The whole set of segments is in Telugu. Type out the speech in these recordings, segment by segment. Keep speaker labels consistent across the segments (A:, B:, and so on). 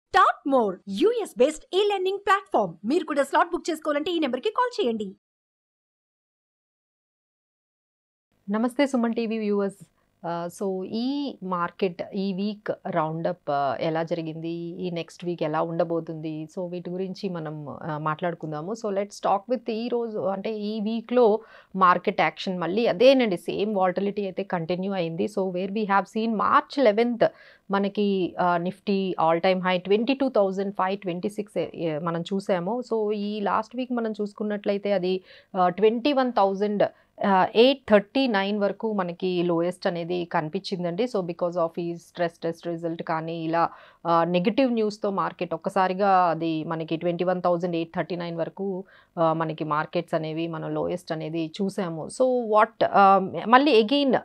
A: స్టార్ట్ మోర్ యూఎస్ బేస్డ్ ఈ లెర్నింగ్ ప్లాట్ఫామ్. మీరు కూడా స్లాట్ బుక్ చేసుకోవాలంటే ఈ నెంబర్కి కాల్ చేయండి.
B: నమస్తే సుమన్ టీవీ వ్యూవర్స్. సో ఈ మార్కెట్ ఈ వీక్ రౌండప్ ఎలా జరిగింది, ఈ నెక్స్ట్ వీక్ ఎలా ఉండబోతుంది, సో వీటి గురించి మనం మాట్లాడుకుందాము. సో లెట్స్ టాక్ విత్ ఈ రోజు అంటే ఈ వీక్లో మార్కెట్ యాక్షన్ మళ్ళీ అదేనండి, సేమ్ వాలటిలిటీ అయితే కంటిన్యూ అయింది. So where we have seen March 11th మనకి నిఫ్టీ ఆల్ టైమ్ హై 22,526 మనం చూసాము. సో ఈ లాస్ట్ వీక్ మనం చూసుకున్నట్లయితే అది 21,839 వరకు మనకి లోయెస్ట్ అనేది కనిపించిందండి. సో బికాస్ ఆఫ్ ఈ స్ట్రెస్ టెస్ట్ రిజల్ట్ కానీ ఇలా నెగిటివ్ న్యూస్తో మార్కెట్ ఒక్కసారిగా అది మనకి 21,839 వరకు మనకి మార్కెట్స్ అనేవి మనం లోయెస్ట్ అనేది చూసాము. సో మళ్ళీ అగైన్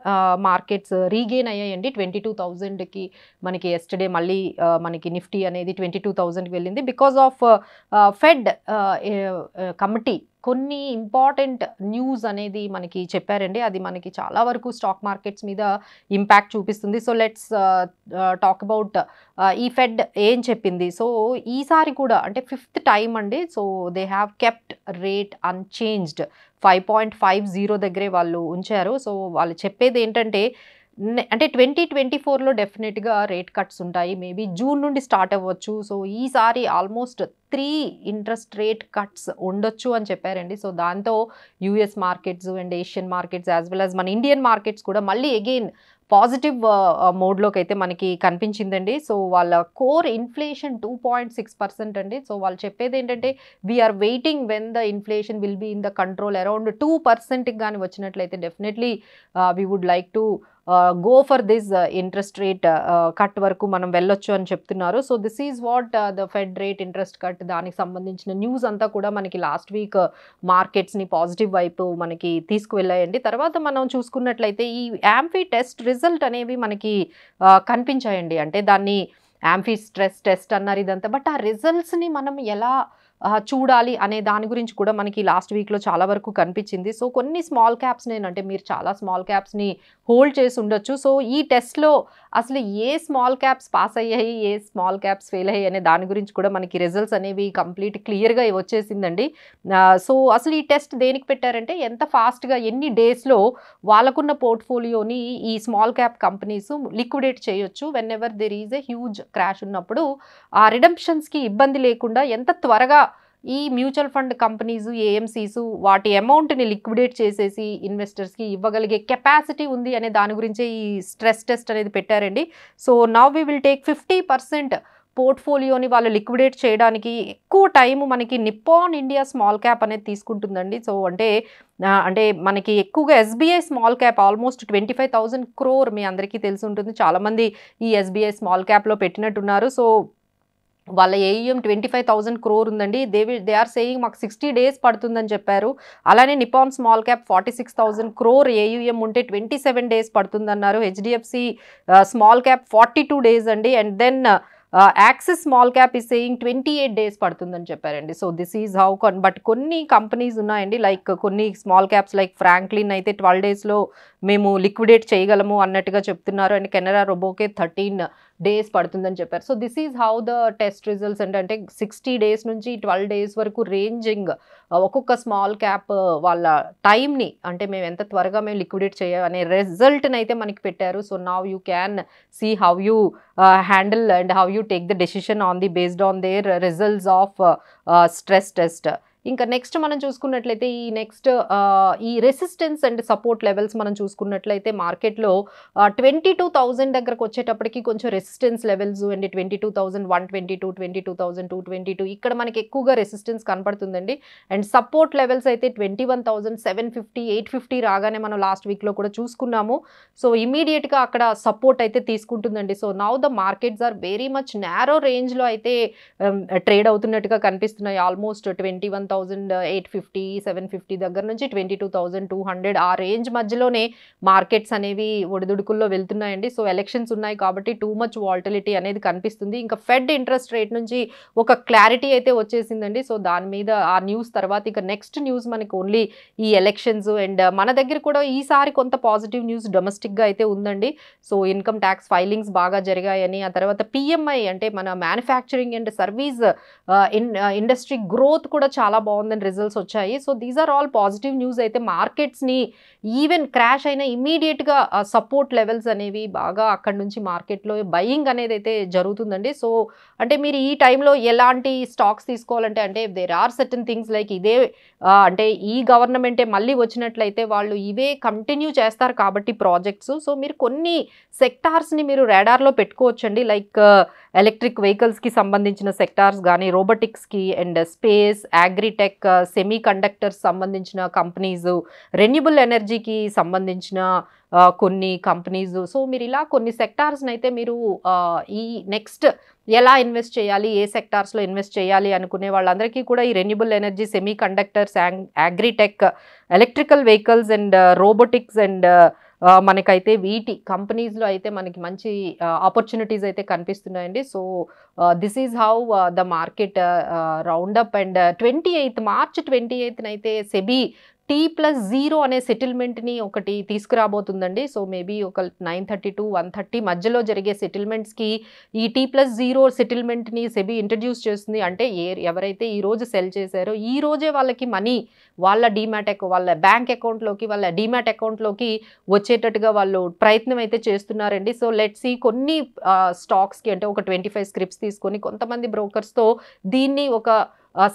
B: మార్కెట్స్ రీగెయిన్ అయ్యాయండి 22,000కి. మనకి ఎస్టర్డే మళ్ళీ మనకి నిఫ్టీ అనేది 22,000కి వెళ్ళింది బికాస్ ఆఫ్ ఫెడ్ కమిటీ కొన్ని ఇంపార్టెంట్ న్యూస్ అనేది మనకి చెప్పారండి. అది మనకి చాలా వరకు స్టాక్ మార్కెట్స్ మీద ఇంపాక్ట్ చూపిస్తుంది. సో లెట్స్ టాక్ అబౌట్ ఈ ఫెడ్ ఏం చెప్పింది. సో ఈసారి కూడా అంటే 5th టైం అండి. So they have kept rate unchanged 5.50 దగ్గరే వాళ్ళు ఉంచారు. సో వాళ్ళు చెప్పేది ఏంటంటే అంటే 2024లో డెఫినెట్గా రేట్ కట్స్ ఉంటాయి, మేబీ జూన్ నుండి స్టార్ట్ అవ్వచ్చు. సో ఈసారి ఆల్మోస్ట్ 3 ఇంట్రెస్ట్ రేట్ కట్స్ ఉండొచ్చు అని చెప్పారండి. సో దాంతో US markets and Asian markets as well as మన ఇండియన్ మార్కెట్స్ కూడా మళ్ళీ అగైన్ పాజిటివ్ మోడ్లోకి అయితే మనకి కనిపించిందండి. సో వాళ్ళ కోర్ ఇన్ఫ్లేషన్ 2.6% అండి. సో వాళ్ళు చెప్పేది ఏంటంటే we are waiting when the inflation will be in the control around 2%కి కానీ వచ్చినట్లయితే definitely we would like to go for this interest rate cut వరకు మనం వెళ్ళొచ్చు అని చెప్తున్నారు. So this is what the Fed rate interest cut, దానికి సంబంధించిన న్యూస్ అంతా కూడా మనకి లాస్ట్ వీక్ మార్కెట్స్ని పాజిటివ్ వైపు మనకి తీసుకువెళ్ళాయండి. తర్వాత మనం చూసుకున్నట్లయితే ఈ యాంఫీ టెస్ట్ రిజల్ట్ అనేవి మనకి కనిపించాయండి. అంటే దాన్ని యాంఫీ స్ట్రెస్ టెస్ట్ అన్నారు ఇదంతా, బట్ ఆ రిజల్ట్స్ని మనం ఎలా చూడాలి అనే దాని గురించి కూడా మనకి లాస్ట్ వీక్లో చాలా వరకు కనిపించింది. సో కొన్ని స్మాల్ క్యాప్స్ అంటే మీరు చాలా స్మాల్ క్యాప్స్ని హోల్డ్ చేసి ఉండొచ్చు. సో ఈ టెస్ట్లో అసలు ఏ స్మాల్ క్యాప్స్ పాస్ అయ్యాయి, ఏ స్మాల్ క్యాప్స్ ఫెయిల్ అయ్యాయి అనే దాని గురించి కూడా మనకి రిజల్ట్స్ అనేవి కంప్లీట్ క్లియర్గా వచ్చేసిందండి. సో అసలు ఈ టెస్ట్ దేనికి పెట్టారంటే ఎంత ఫాస్ట్గా ఎన్ని డేస్లో వాళ్ళకున్న పోర్ట్ఫోలియోని ఈ స్మాల్ క్యాప్ కంపెనీస్ లిక్విడేట్ చేయొచ్చు when ever there is a huge crash ఉన్నప్పుడు ఆ రిడెంప్షన్స్కి ఇబ్బంది లేకుండా ఎంత త్వరగా ఈ మ్యూచువల్ ఫండ్ కంపెనీస్ ఏఎంసీస్ వాటి అమౌంట్ని లిక్విడేట్ చేసేసి ఇన్వెస్టర్స్కి ఇవ్వగలిగే కెపాసిటీ ఉంది అనే దాని గురించే ఈ స్ట్రెస్ టెస్ట్ అనేది పెట్టారండి. So now we will take 50% పోర్ట్ఫోలియోని వాళ్ళు లిక్విడేట్ చేయడానికి ఎక్కువ టైం మనకి నిప్పాన్ ఇండియా స్మాల్ క్యాప్ అనేది తీసుకుంటుందండి. సో అంటే మనకి ఎక్కువగా SBI small cap almost 25,000 crore మీ అందరికీ తెలిసి ఉంటుంది. చాలామంది ఈ ఎస్బీఐ స్మాల్ క్యాప్లో పెట్టినట్టున్నారు. సో వాళ్ళ ఏయుఎం 25,000 crore ఉందండి. దే ఆర్ సేయింగ్ మాకు 60 days పడుతుందని చెప్పారు. అలానే Nippon small cap 46,000 crore AUM ఉంటే 27 days పడుతుందన్నారు. హెచ్డిఎఫ్సి స్మాల్ క్యాప్ 42 days అండి. And then Axis small cap is saying 28 days పడుతుందని చెప్పారండి. So this is how but కొన్ని కంపెనీస్ ఉన్నాయండి, లైక్ కొన్ని స్మాల్ క్యాప్స్ లైక్ ఫ్రాంక్లిన్ అయితే 12 daysలో మేము లిక్విడేట్ చేయగలము అన్నట్టుగా చెప్తున్నారు. అండ్ కెనరా రోబోకే 13 days పడుతుందని చెప్పారు. So this is how the test results అంటే 60 days నుంచి 12 days వరకు రేంజింగ్ ఒక్కొక్క స్మాల్ క్యాప్ వాళ్ళ టైంని అంటే మేము ఎంత త్వరగా మేము లిక్విడేట్ చేయాలి అనే రిజల్ట్ని అయితే మనకి పెట్టారు. So now you can see how you handle and how you take the decision on the based on their results of stress test. ఇంకా నెక్స్ట్ మనం చూసుకున్నట్లయితే ఈ రెసిస్టెన్స్ అండ్ సపోర్ట్ లెవెల్స్ మనం చూసుకున్నట్లయితే మార్కెట్లో 22,000 దగ్గరకు వచ్చేటప్పటికి కొంచెం రెసిస్టెన్స్ లెవెల్స్ అండ్ 22,122, 22,222 ఇక్కడ మనకి ఎక్కువగా రెసిస్టెన్స్ కనపడుతుందండి. అండ్ సపోర్ట్ లెవెల్స్ అయితే 21,750, 850 రాగానే మనం లాస్ట్ వీక్లో కూడా చూసుకున్నాము. సో ఇమీడియట్గా అక్కడ సపోర్ట్ అయితే తీసుకుంటుందండి. So now the markets are very much narrow రేంజ్లో అయితే ట్రేడ్ అవుతున్నట్టుగా కనిపిస్తున్నాయి. ఆల్మోస్ట్ 21,000 21,850 750 దగ్గర నుంచి 22,200 ఆ రేంజ్ మధ్యలోనే మార్కెట్స్ అనేవి ఒడిదుడుకుల్లో వెళ్తున్నాయండి. సో ఎలక్షన్స్ ఉన్నాయి కాబట్టి టూ మచ్ వాలటిలిటీ అనేది కనిపిస్తుంది. ఇంకా ఫెడ్ ఇంట్రెస్ట్ రేట్ నుంచి ఒక క్లారిటీ అయితే వచ్చేసిందండి. సో దాని మీద ఆ న్యూస్ తర్వాత ఇక నెక్స్ట్ న్యూస్ మనకి ఓన్లీ ఈ ఎలక్షన్స్. అండ్ మన దగ్గర కూడా ఈసారి కొంత పాజిటివ్ న్యూస్ డొమెస్టిక్గా అయితే ఉందండి. సో ఇన్కమ్ ట్యాక్స్ ఫైలింగ్స్ బాగా జరిగాయని, ఆ తర్వాత పిఎంఐ అంటే మన manufacturing and service industry growth కూడా చాలా బాగుందని రిజల్ట్స్ వచ్చాయి. So these are all positive news. అయితే మార్కెట్స్ని ఈవెన్ క్రాష్ అయినా ఇమీడియట్గా సపోర్ట్ లెవెల్స్ అనేవి బాగా అక్కడ నుంచి మార్కెట్లో బయింగ్ అనేది అయితే జరుగుతుందండి. సో అంటే మీరు ఈ టైంలో ఎలాంటి స్టాక్స్ తీసుకోవాలంటే అంటే there are certain things like ఇదే అంటే ఈ గవర్నమెంటే మళ్ళీ వచ్చినట్లయితే వాళ్ళు ఇవే కంటిన్యూ చేస్తారు కాబట్టి ప్రాజెక్ట్స్. సో మీరు కొన్ని సెక్టార్స్ని మీరు రాడార్లో పెట్టుకోవచ్చండి. లైక్ ఎలక్ట్రిక్ వెహికల్స్కి సంబంధించిన సెక్టార్స్ కానీ, రోబోటిక్స్కి and space, agritech, semiconductors సంబంధించిన కంపెనీస్, రెన్యూబుల్ ఎనర్జీకి సంబంధించిన కొన్ని కంపెనీస్. సో మీరు ఇలా కొన్ని సెక్టార్స్ని అయితే మీరు ఈ నెక్స్ట్ ఎలా ఇన్వెస్ట్ చేయాలి, ఏ సెక్టార్స్లో ఇన్వెస్ట్ చేయాలి అనుకునే వాళ్ళందరికీ కూడా ఈ renewable energy, semiconductors, agritech, electrical vehicles and robotics and మనకైతే వీటి కంపెనీస్లో అయితే మనకి మంచి ఆపర్చునిటీస్ అయితే కనిపిస్తున్నాయండి. So this is how the market roundup. And 28 March 28న అయితే సెబీ T+0 అనే సెటిల్మెంట్ని ఒకటి తీసుకురాబోతుందండి. సో మేబీ ఒక 9:30 to 1:30 మధ్యలో జరిగే సెటిల్మెంట్స్కి ఈ T+0 సెటిల్మెంట్ని సెబీ ఇంట్రడ్యూస్ చేస్తుంది. అంటే ఎవరైతే ఈరోజు సెల్ చేశారో ఈ రోజే వాళ్ళకి మనీ వాళ్ళ వాళ్ళ బ్యాంక్ అకౌంట్లోకి, వాళ్ళ డీమ్యాట్ అకౌంట్లోకి వచ్చేటట్టుగా వాళ్ళు ప్రయత్నం అయితే చేస్తున్నారండి. సో లెట్స్ సీ కొన్ని స్టాక్స్కి అంటే ఒక 25 స్క్రిప్ట్స్ తీసుకొని కొంతమంది బ్రోకర్స్తో దీన్ని ఒక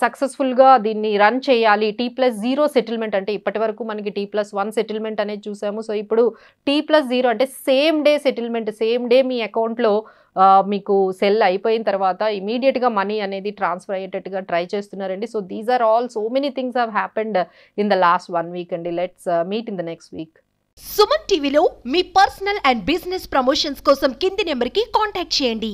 B: సక్సెస్ఫుల్గా దీన్ని రన్ చేయాలి. T+0 సెటిల్మెంట్ అంటే ఇప్పటి వరకు మనకి T+1 సెటిల్మెంట్ అనేది చూసాము. సో ఇప్పుడు T+0 అంటే same day settlement, same day మీ అకౌంట్లో మీకు సెల్ అయిపోయిన తర్వాత ఇమీడియట్గా మనీ అనేది ట్రాన్స్ఫర్ అయ్యేటట్టుగా ట్రై చేస్తున్నారండి. So these are all so many things have happened in the last 1 week అండి. Let's meet in the next week.
A: Suman టీవీలో మీ పర్సనల్ అండ్ బిజినెస్ ప్రమోషన్స్ కోసం కింది నెంబర్కి కాంటాక్ట్ చేయండి.